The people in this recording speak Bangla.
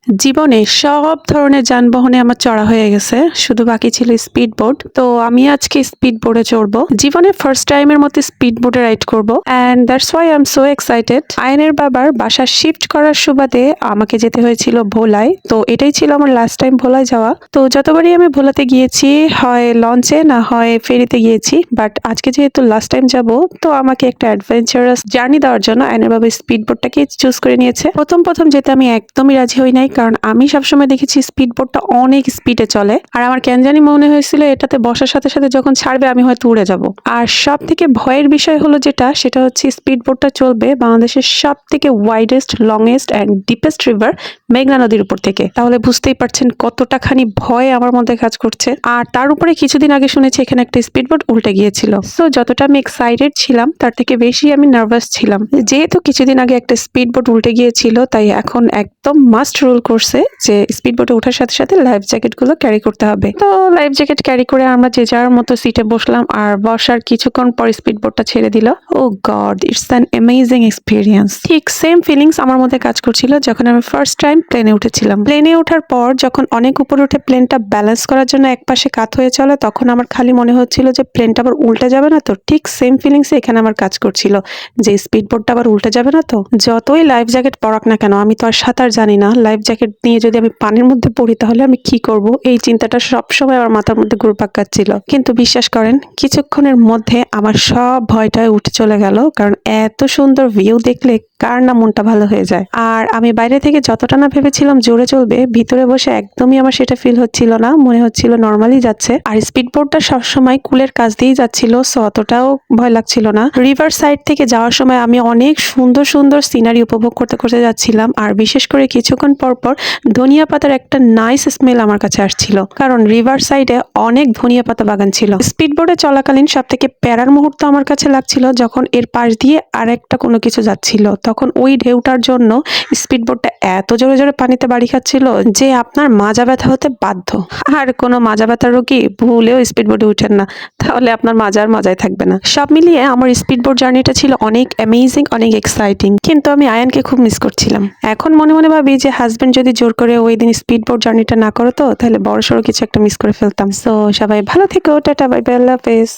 জীবনে সব ধরনের যানবাহনে আমার চড়া হয়ে গেছে, শুধু বাকি ছিল স্পিড বোট। তো আমি আজকে স্পিড বোটে চড়বো, জীবনে ফার্স্ট টাইমের মতো স্পিড বোটে রাইড করবো, and that's why I am so excited. আয়নের বাবার বাসা শিফট করার সুবাদে আমাকে যেতে হয়েছিল ভোলায়, তো এটাই ছিল আমার লাস্ট টাইম ভোলায় যাওয়া। তো যতবারই আমি ভোলাতে গিয়েছি, হয় লঞ্চে না হয় ফেরিতে গিয়েছি, বাট আজকে যেহেতু লাস্ট টাইম যাব, তো আমাকে একটা অ্যাডভেঞ্চারাস জার্নি দেওয়ার জন্য আয়নের বাবা স্পিড বোটটাকে চুজ করে নিয়েছে। প্রথম প্রথম যেতে আমি একদমই রাজি হই নাই, কারণ আমি সবসময় দেখেছি স্পিড বোটটা অনেক স্পিডে চলে, আর আমার কেন জানি মনে হয়েছিল এটাতে বসার সাথে সাথে যখন ছাড়বে আমি হয়তো উড়ে যাব। আর সব থেকে ভয়ের বিষয় হলো সেটা হচ্ছে স্পিড বোটটা চলবে বাংলাদেশের সব থেকে widest, longest and deepest river মেঘনা নদীর উপর থেকে। তাহলে বুঝতেই পারছেন কতটা খানি ভয় আমার মধ্যে কাজ করছে। আর তার উপরে কিছুদিন আগে শুনেছি এখানে একটা স্পিড বোট উল্টে গিয়েছিল। সো যতটা আমি এক্সাইটেড ছিলাম তার থেকে বেশি আমি নার্ভাস ছিলাম। যেহেতু কিছুদিন আগে একটা স্পিড বোট উল্টে গিয়েছিল, তাই এখন একদম মাস্ট রুল করছে যে স্পিড বোটে ওঠার সাথে সাথে লাইফ জ্যাকেট গুলো ক্যারি করতে হবে। তো লাইফ জ্যাকেট ক্যারি করে আমরা যে যার মতো সিটে বসলাম, আর বসার কিছুক্ষণ পর স্পিড বোটটা ছেড়ে দিল। Oh God, it's an amazing experience. ঠিক সেম ফিলিংস আমার মধ্যে কাজ করছিল যখন আমি ফার্স্ট টাইম প্লেনে উঠেছিলাম। প্লেনে ওঠার পর যখন অনেক উপরে উঠে প্লেনটা ব্যালেন্স করার জন্য একপাশে কাত হয়ে চলে, তখন আমার খালি মনে হচ্ছিল যে প্লেনটা আবার উল্টে যাবে না তো। ঠিক সেম ফিলিংস এখানে আমার কাজ করছিল যে স্পিড বোটটা আবার উল্টে যাবে না তো। যতই লাইফ জ্যাকেট পরাক না কেন, আমি তো আর সাঁতার জানি না, লাইফ জ্যাকেট নিয়ে যদি আমি পানির মধ্যে পড়ি তাহলে আমি কি করব, এই চিন্তাটা সবসময় আমার মাথার মধ্যে ঘুরপাক খাচ্ছিল। কিন্তু বিশ্বাস করেন, কিছুক্ষণের মধ্যে আমার সব ভয়টাই উঠে চলে গেল, কারণ এত সুন্দর ভিউ দেখলে কার না মনটা ভালো হয়ে যায়। আর আমি বাইরে থেকে যতটা না ভেবেছিলাম জোরে চলবে, ভিতরে বসে একদমই আমার সেটা ফিল হচ্ছিল না, মনে হচ্ছিল নর্মালি যাচ্ছে। আর স্পিড বোটটা সবসময় কুলের কাছ দিয়েই যাচ্ছিল, সো অতটাও ভয় লাগছিল না। রিভার সাইড থেকে যাওয়ার সময় আমি অনেক সুন্দর সুন্দর সিনারি উপভোগ করতে করতে যাচ্ছিলাম, আর বিশেষ করে কিছুক্ষণ পর পর ধনিয়া পাতার একটা নাইস স্মেল আমার কাছে আসছিল, কারণ রিভার সাইডে অনেক ধনিয়া পাতা বাগান ছিল। স্পিড বোটে চলাকালীন সব থেকে প্যারার মুহূর্ত আমার কাছে লাগছিল যখন এর পাশ দিয়ে আর একটা কোনো কিছু যাচ্ছিল, তখন ওই ঢেউটার জন্য স্পিড বোটটা এত জোরে জোরে পানিতে বাড়ি খাচ্ছিল যে আপনার মাজা ব্যথা হতে বাধ্য। আর কোনো মাজা ব্যথার রোগী ভুলেও স্পিড বোটে উঠেন না, তাহলে আপনার মাজার মজাই থাকবে না। সব মিলিয়ে আমার স্পিড বোট জার্নিটা ছিল অনেক অ্যামেজিং, অনেক এক্সাইটিং, কিন্তু আমি আয়ানকে খুব মিস করছিলাম। এখন মনে মনে ভাবি যে হাজবেন্ড যদি জোর করে ওই দিন স্পিড বোট জার্নিটা না করতো, তাহলে বড়সড় কিছু একটা মিস করে ফেলতাম। সো সবাই ভালো থেকো, টাটা, বাই বাই, আল্লাহ হাফেজ।